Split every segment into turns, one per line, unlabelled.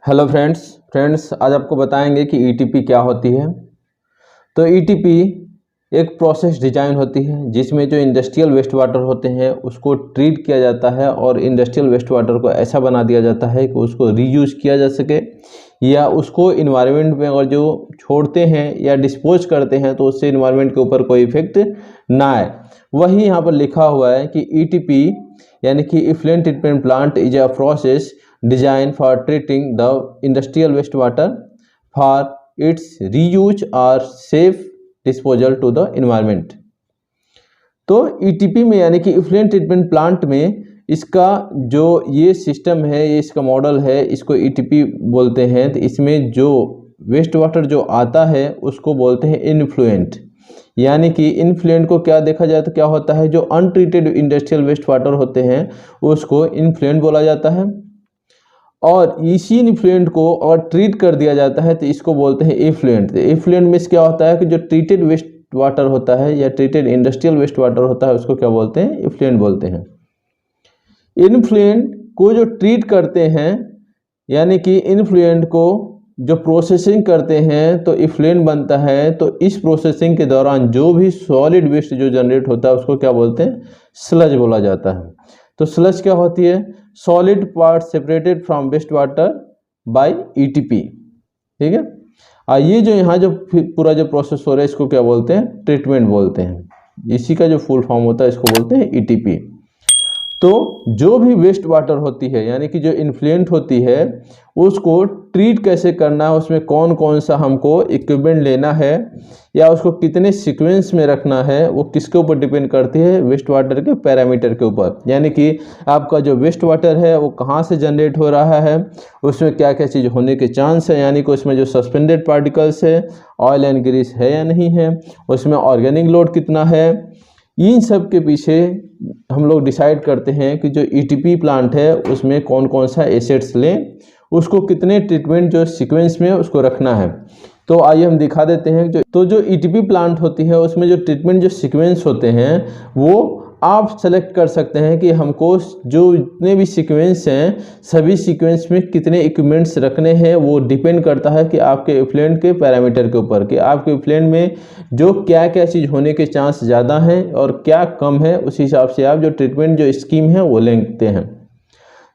Hello friends आज आपको बताएंगे कि ईटीपी क्या होती है। तो ईटीपी एक प्रोसेस डिजाइन होती है जिसमें जो इंडस्ट्रियल वेस्ट वाटर होते हैं उसको ट्रीट किया जाता है और इंडस्ट्रियल वेस्ट वाटर को ऐसा बना दिया जाता है कि उसको रीयूज किया जा सके या उसको इन्वायरमेंट में अगर जो छोड़ते हैं या डिस्पोज करते हैं तो उससे इन्वायरमेंट के ऊपर कोई इफेक्ट ना आए। वही यहाँ पर लिखा हुआ है कि ईटीपी यानी कि effluent treatment plant is a process designed for treating the industrial wastewater for its reuse or safe disposal to the environment। तो ईटीपी में यानी कि इफ्लुएंट ट्रीटमेंट प्लांट में इसका जो ये सिस्टम है, ये इसका मॉडल है, इसको ईटीपी बोलते हैं। तो इसमें जो वेस्ट वाटर जो आता है उसको बोलते हैं इनफ्लुएंट। यानी कि इनफ्लुएंट को क्या देखा जाए तो क्या होता है, जो अनट्रीटेड इंडस्ट्रियल वेस्ट वाटर होते हैं उसको इनफ्लुएंट बोला जाता है और इसी इफ्लुएंट को और ट्रीट कर दिया जाता है तो इसको बोलते हैं इफ्लुएंट। तो इफ्लुएंट में क्या होता है कि जो ट्रीटेड वेस्ट वाटर होता है या ट्रीटेड इंडस्ट्रियल वेस्ट वाटर होता है उसको क्या बोलते हैं, इफ्लुएंट बोलते हैं। इनफ्लुएंट को जो ट्रीट करते हैं यानी कि इनफ्लुएंट को जो प्रोसेसिंग करते हैं तो इफ्लुएंट बनता है। तो इस प्रोसेसिंग के दौरान जो भी सॉलिड वेस्ट जो जनरेट होता है उसको क्या बोलते हैं, स्लज बोला जाता है। तो स्लज क्या होती है, solid part separated from waste water by ETP. ठीक है, और ये जो यहाँ जो पूरा जो प्रोसेस हो रहा है इसको क्या बोलते हैं, ट्रीटमेंट बोलते हैं। इसी का जो फुल फॉर्म होता है इसको बोलते हैं ईटीपी। तो जो भी वेस्ट वाटर होती है यानी कि जो इन्फ्लुएंट होती है उसको ट्रीट कैसे करना है, उसमें कौन कौन सा हमको इक्विपमेंट लेना है या उसको कितने सीक्वेंस में रखना है, वो किसके ऊपर डिपेंड करती है, वेस्ट वाटर के पैरामीटर के ऊपर। यानी कि आपका जो वेस्ट वाटर है वो कहाँ से जनरेट हो रहा है, उसमें क्या क्या चीज़ होने के चांस है, यानी कि उसमें जो सस्पेंडेड पार्टिकल्स है, ऑयल एंड ग्रीस है या नहीं है, उसमें ऑर्गेनिक लोड कितना है, इन सब के पीछे हम लोग डिसाइड करते हैं कि जो ईटीपी प्लांट है उसमें कौन कौन सा एसेट्स लें, उसको कितने ट्रीटमेंट जो सीक्वेंस में उसको रखना है। तो आइए हम दिखा देते हैं। जो ईटीपी प्लांट होती है उसमें जो ट्रीटमेंट जो सीक्वेंस होते हैं वो आप सेलेक्ट कर सकते हैं कि हमको जो जितने भी सीक्वेंस हैं सभी सीक्वेंस में कितने इक्विपमेंट्स रखने हैं। वो डिपेंड करता है कि आपके इफ्लुएंट के पैरामीटर के ऊपर कि आपके इफ्लुएंट में जो क्या क्या चीज़ होने के चांस ज़्यादा हैं और क्या कम है, उस हिसाब से आप जो ट्रीटमेंट जो स्कीम है वो लेते हैं।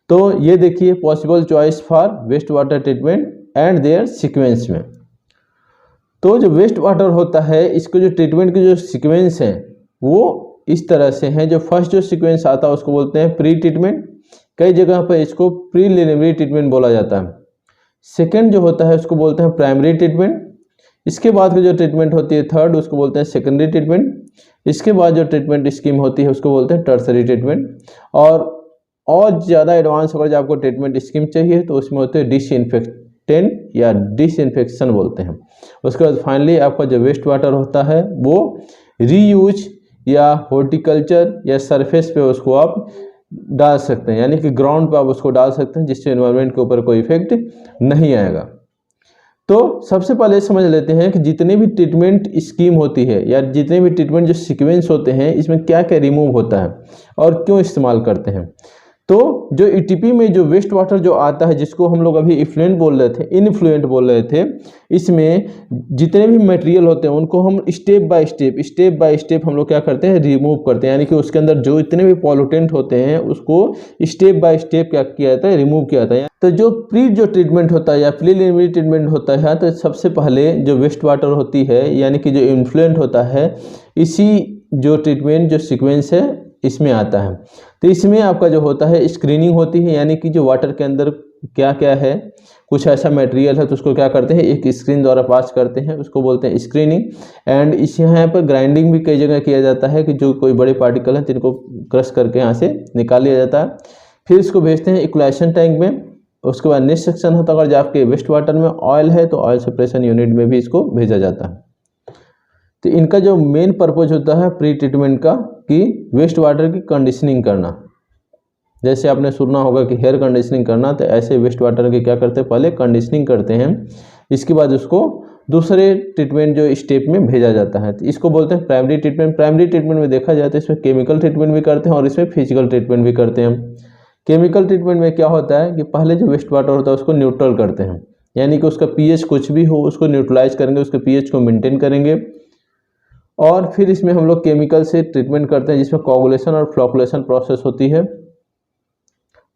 तो ये देखिए possible choice for waste water treatment and their sequence में। तो जो वेस्ट वाटर होता है इसको जो ट्रीटमेंट के जो सीक्वेंस हैं वो इस तरह से हैं। जो फर्स्ट जो सीक्वेंस आता है उसको बोलते हैं प्री ट्रीटमेंट, कई जगह पर इसको प्रीलिमिनरी ट्रीटमेंट बोला जाता है। सेकंड जो होता है उसको बोलते हैं प्राइमरी ट्रीटमेंट। इसके बाद की जो ट्रीटमेंट होती है थर्ड उसको बोलते हैं सेकेंडरी ट्रीटमेंट। इसके बाद जो ट्रीटमेंट स्कीम होती है उसको बोलते हैं टर्सरी ट्रीटमेंट। और ज़्यादा एडवांस अगर आपको ट्रीटमेंट स्कीम चाहिए तो उसमें होते हैं डिसइंफेक्टेंट या डिसइंफेक्शन बोलते हैं। उसके बाद फाइनली आपका जो वेस्ट वाटर होता है वो रीयूज या हॉर्टिकल्चर या सरफेस पे उसको आप डाल सकते हैं, यानी कि ग्राउंड पे आप उसको डाल सकते हैं जिससे एनवायरनमेंट के ऊपर कोई इफेक्ट नहीं आएगा। तो सबसे पहले समझ लेते हैं कि जितने भी ट्रीटमेंट स्कीम होती है या जितने भी ट्रीटमेंट जो सीक्वेंस होते हैं इसमें क्या क्या रिमूव होता है और क्यों इस्तेमाल करते हैं। तो जो ईटीपी में जो वेस्ट वाटर जो आता है जिसको हम लोग अभी इफ्लुएंट बोल रहे थे, इनफ्लुएंट बोल रहे थे, इसमें जितने भी मटेरियल होते हैं उनको हम स्टेप बाय स्टेप हम लोग क्या करते हैं, रिमूव करते हैं। यानी कि उसके अंदर जो इतने भी पॉल्यूटेंट होते हैं उसको स्टेप बाय स्टेप क्या किया जाता है, रिमूव किया जाता है। तो जो जो ट्रीटमेंट होता है या प्रीलिमिनरी ट्रीटमेंट होता है तो सबसे पहले जो वेस्ट वाटर होती है यानी कि जो इन्फ्लुएंट होता है इसी जो ट्रीटमेंट जो सीक्वेंस है इसमें आता है। तो इसमें आपका जो होता है स्क्रीनिंग होती है, यानी कि जो वाटर के अंदर क्या क्या है, कुछ ऐसा मटेरियल है तो उसको क्या करते हैं एक स्क्रीन द्वारा पास करते हैं, उसको बोलते हैं स्क्रीनिंग। एंड इस यहाँ पर ग्राइंडिंग भी कई जगह किया जाता है कि जो कोई बड़े पार्टिकल हैं जिनको क्रश करके यहाँ से निकाल लिया जाता है। फिर इसको भेजते हैं इक्वलाइजेशन टैंक में। उसके बाद नेक्स्ट सेक्शन होता है अगर आपके वेस्ट वाटर में ऑयल है तो ऑयल सेपरेशन यूनिट में भी इसको भेजा जाता है। तो इनका जो मेन पर्पज होता है प्री ट्रीटमेंट का कि वेस्ट वाटर की कंडीशनिंग करना। जैसे आपने सुना होगा कि हेयर कंडीशनिंग करना, तो ऐसे वेस्ट वाटर की क्या करते हैं, पहले कंडीशनिंग करते हैं, इसके बाद उसको दूसरे ट्रीटमेंट जो स्टेप में भेजा जाता है। तो इसको बोलते हैं प्राइमरी ट्रीटमेंट। प्राइमरी ट्रीटमेंट में देखा जाए तो इसमें केमिकल ट्रीटमेंट भी करते हैं और इसमें फिजिकल ट्रीटमेंट भी करते हैं। केमिकल ट्रीटमेंट में क्या होता है कि पहले जो वेस्ट वाटर होता है उसको न्यूट्रल करते हैं, यानी कि उसका पीएच कुछ भी हो उसको न्यूट्रलाइज करेंगे, उसके पीएच को मेंटेन करेंगे, और फिर इसमें हम लोग केमिकल से ट्रीटमेंट करते हैं जिसमें कोगुलेशन और फ्लोकुलेशन प्रोसेस होती है।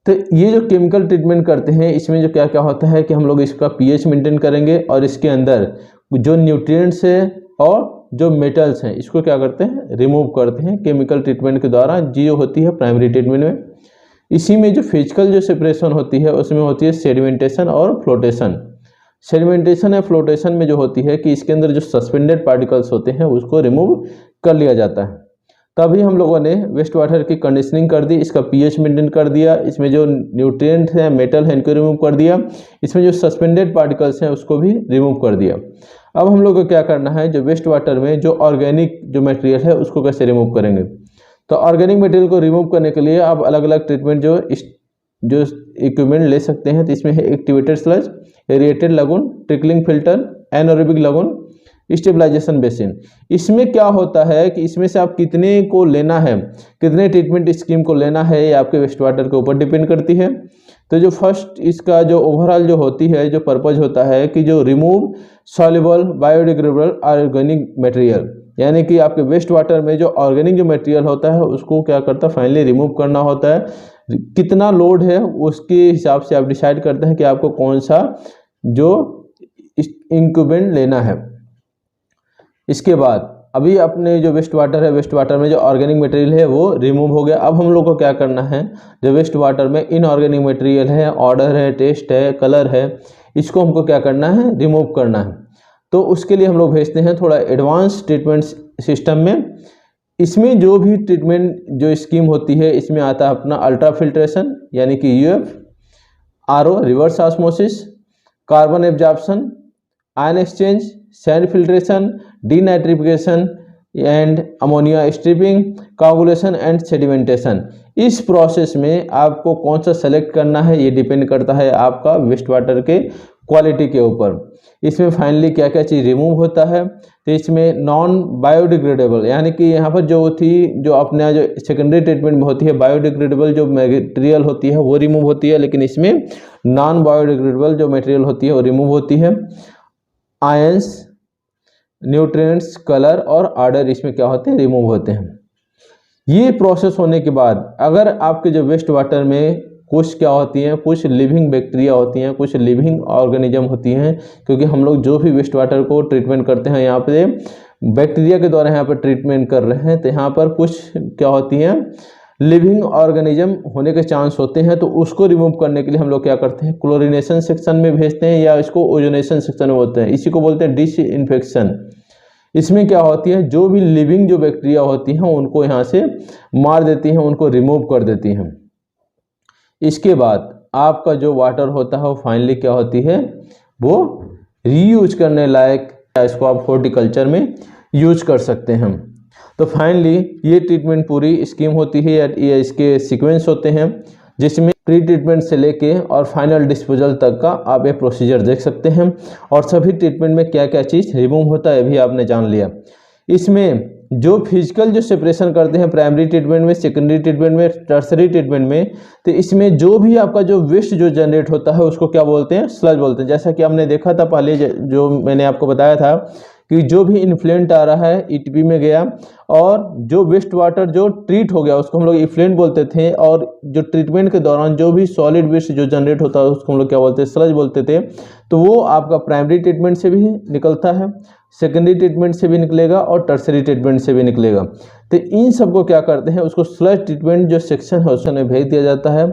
तो ये जो केमिकल ट्रीटमेंट करते हैं इसमें जो क्या क्या होता है कि हम लोग इसका पीएच मेंटेन करेंगे और इसके अंदर जो न्यूट्रिएंट्स है और जो मेटल्स हैं इसको क्या करते हैं, रिमूव करते हैं केमिकल ट्रीटमेंट के द्वारा, जो होती है प्राइमरी ट्रीटमेंट में। इसी में जो फिजिकल जो सेपरेशन होती है उसमें होती है सेडिमेंटेशन और फ्लोटेशन। सेडिमेंटेशन या फ्लोटेशन में जो होती है कि इसके अंदर जो सस्पेंडेड पार्टिकल्स होते हैं उसको रिमूव कर लिया जाता है। तभी हम लोगों ने वेस्ट वाटर की कंडीशनिंग कर दी, इसका पीएच मेंटेन कर दिया, इसमें जो न्यूट्रिएंट है मेटल है इनको रिमूव कर दिया, इसमें जो सस्पेंडेड पार्टिकल्स हैं उसको भी रिमूव कर दिया। अब हम लोग को क्या करना है, जो वेस्ट वाटर में जो ऑर्गेनिक जो मटेरियल है उसको कैसे रिमूव करेंगे। तो ऑर्गेनिक मटेरियल को रिमूव करने के लिए आप अलग अलग ट्रीटमेंट जो इक्विपमेंट ले सकते हैं। तो इसमें है activated sludge, aerated lagoon, trickling filter, anaerobic lagoon, stabilisation basin. इसमें क्या होता है कि इसमें से आप कितने को लेना है, कितने ट्रीटमेंट स्कीम को लेना है, ये आपके वेस्ट वाटर के ऊपर डिपेंड करती है। तो जो फर्स्ट इसका जो ओवरऑल जो होती है जो पर्पज होता है कि जो remove soluble biodegradable organic material, यानी कि आपके वेस्ट वाटर में जो ऑर्गेनिक जो मटेरियल होता है उसको क्या करता है फाइनली रिमूव करना होता है। कितना लोड है उसके हिसाब से आप डिसाइड करते हैं कि आपको कौन सा जो इंक्यूबेंट लेना है। इसके बाद अभी अपने जो वेस्ट वाटर है, वेस्ट वाटर में जो ऑर्गेनिक मटेरियल है वो रिमूव हो गया। अब हम लोग को क्या करना है, जो वेस्ट वाटर में इनऑर्गेनिक मटेरियल है, ऑर्डर है, टेस्ट है, कलर है, इसको हमको क्या करना है, रिमूव करना है। तो उसके लिए हम लोग भेजते हैं थोड़ा एडवांस ट्रीटमेंट सिस्टम में। इसमें जो भी ट्रीटमेंट जो स्कीम होती है इसमें आता है अपना अल्ट्रा फिल्ट्रेशन यानी कि UF, RO reverse osmosis, carbon absorption, ion exchange, sand filtration, denitrification and ammonia stripping, coagulation and sedimentation. इस प्रोसेस में आपको कौन सा सेलेक्ट करना है ये डिपेंड करता है आपका वेस्ट वाटर के क्वालिटी के ऊपर। इसमें फाइनली क्या क्या चीज़ रिमूव होता है, तो इसमें नॉन बायोडिग्रेडेबल यानी कि यहाँ पर जो थी जो अपना जो सेकेंडरी ट्रीटमेंट में होती है बायोडिग्रेडेबल जो मटेरियल होती है वो रिमूव होती है, लेकिन इसमें नॉन बायोडिग्रेडेबल जो मटेरियल होती है वो रिमूव होती है। आयंस, न्यूट्रिएंट्स, कलर और ऑर्डर इसमें क्या होते हैं, रिमूव होते हैं। ये प्रोसेस होने के बाद अगर आपके जो वेस्ट वाटर में कुछ क्या होती हैं, कुछ लिविंग बैक्टीरिया होती हैं, कुछ लिविंग ऑर्गेनिज्म होती हैं, क्योंकि हम लोग जो भी वेस्ट वाटर को ट्रीटमेंट करते हैं यहाँ पे बैक्टीरिया के द्वारा यहाँ पर ट्रीटमेंट कर रहे हैं, तो यहाँ पर कुछ क्या होती हैं लिविंग ऑर्गेनिज्म होने के चांस होते हैं। तो उसको रिमूव करने के लिए हम लोग क्या करते हैं, क्लोरिनेशन सेक्शन में भेजते हैं या इसको ओजोनेशन सेक्शन में बोलते हैं, इसी को बोलते हैं डिसइंफेक्शन। इसमें क्या होती है, जो भी लिविंग जो बैक्टीरिया होती हैं उनको यहाँ से मार देती हैं, उनको रिमूव कर देती हैं। इसके बाद आपका जो वाटर होता है वो फाइनली क्या होती है, वो रीयूज करने लायक, इसको आप हॉर्टिकल्चर में यूज कर सकते हैं। तो फाइनली ये ट्रीटमेंट पूरी स्कीम होती है या ये इसके सीक्वेंस होते हैं, जिसमें प्री ट्रीटमेंट से लेके और फाइनल डिस्पोजल तक का आप ये प्रोसीजर देख सकते हैं। और सभी ट्रीटमेंट में क्या क्या चीज़ रिमूव होता है भी आपने जान लिया। इसमें जो फिजिकल जो सेपरेशन करते हैं प्राइमरी ट्रीटमेंट में, सेकेंडरी ट्रीटमेंट में, टर्सरी ट्रीटमेंट में, तो इसमें जो भी आपका जो वेस्ट जो जनरेट होता है उसको क्या बोलते हैं, स्लज बोलते हैं। जैसा कि हमने देखा था पहले जो मैंने आपको बताया था कि जो भी इन्फ्लुएंट आ रहा है ईटीपी में गया और जो वेस्ट वाटर जो ट्रीट हो गया उसको हम लोग इफ्लुएंट बोलते थे, और जो ट्रीटमेंट के दौरान जो भी सॉलिड वेस्ट जो जनरेट होता है उसको हम लोग क्या बोलते हैं, स्लज बोलते थे। तो वो आपका प्राइमरी ट्रीटमेंट से भी निकलता है, सेकेंडरी ट्रीटमेंट से भी निकलेगा और टर्सरी ट्रीटमेंट से भी निकलेगा। तो इन सबको क्या करते हैं, उसको स्लज ट्रीटमेंट जो सेक्शन है उसमें भेज दिया जाता है।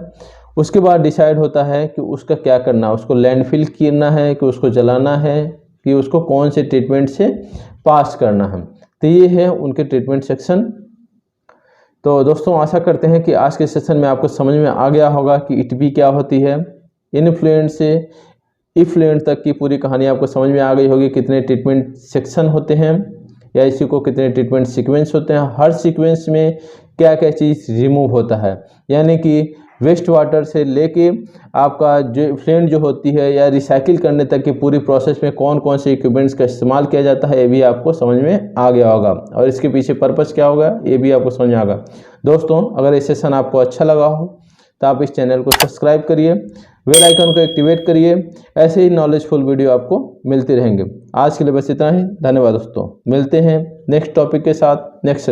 उसके बाद डिसाइड होता है कि उसका क्या करना है, उसको लैंडफिल करना है कि उसको जलाना है कि उसको कौन से ट्रीटमेंट से पास करना है। तो ये है उनके ट्रीटमेंट सेक्शन। तो दोस्तों आशा करते हैं कि आज के सेशन में आपको समझ में आ गया होगा कि ईटीपी क्या होती है, इन्फ्लुएंट से इफ्लुएंट तक की पूरी कहानी आपको समझ में आ गई होगी। कितने ट्रीटमेंट सेक्शन होते हैं या इसी को कितने ट्रीटमेंट सीक्वेंस होते हैं, हर सीक्वेंस में क्या क्या चीज़ रिमूव होता है, यानी कि वेस्ट वाटर से लेके आपका जो इफ्लुएंट जो होती है या रिसाइकिल करने तक की पूरी प्रोसेस में कौन कौन से इक्विपमेंट्स का इस्तेमाल किया जाता है ये भी आपको समझ में आ गया होगा, और इसके पीछे पर्पस क्या होगा ये भी आपको समझ में आएगा। दोस्तों अगर ये सेशन आपको अच्छा लगा हो तो आप इस चैनल को सब्सक्राइब करिए, बेल आइकन को एक्टिवेट करिए। ऐसे ही नॉलेजफुल वीडियो आपको मिलते रहेंगे। आज के लिए बस इतना ही। धन्यवाद दोस्तों, मिलते हैं नेक्स्ट टॉपिक के साथ नेक्स्ट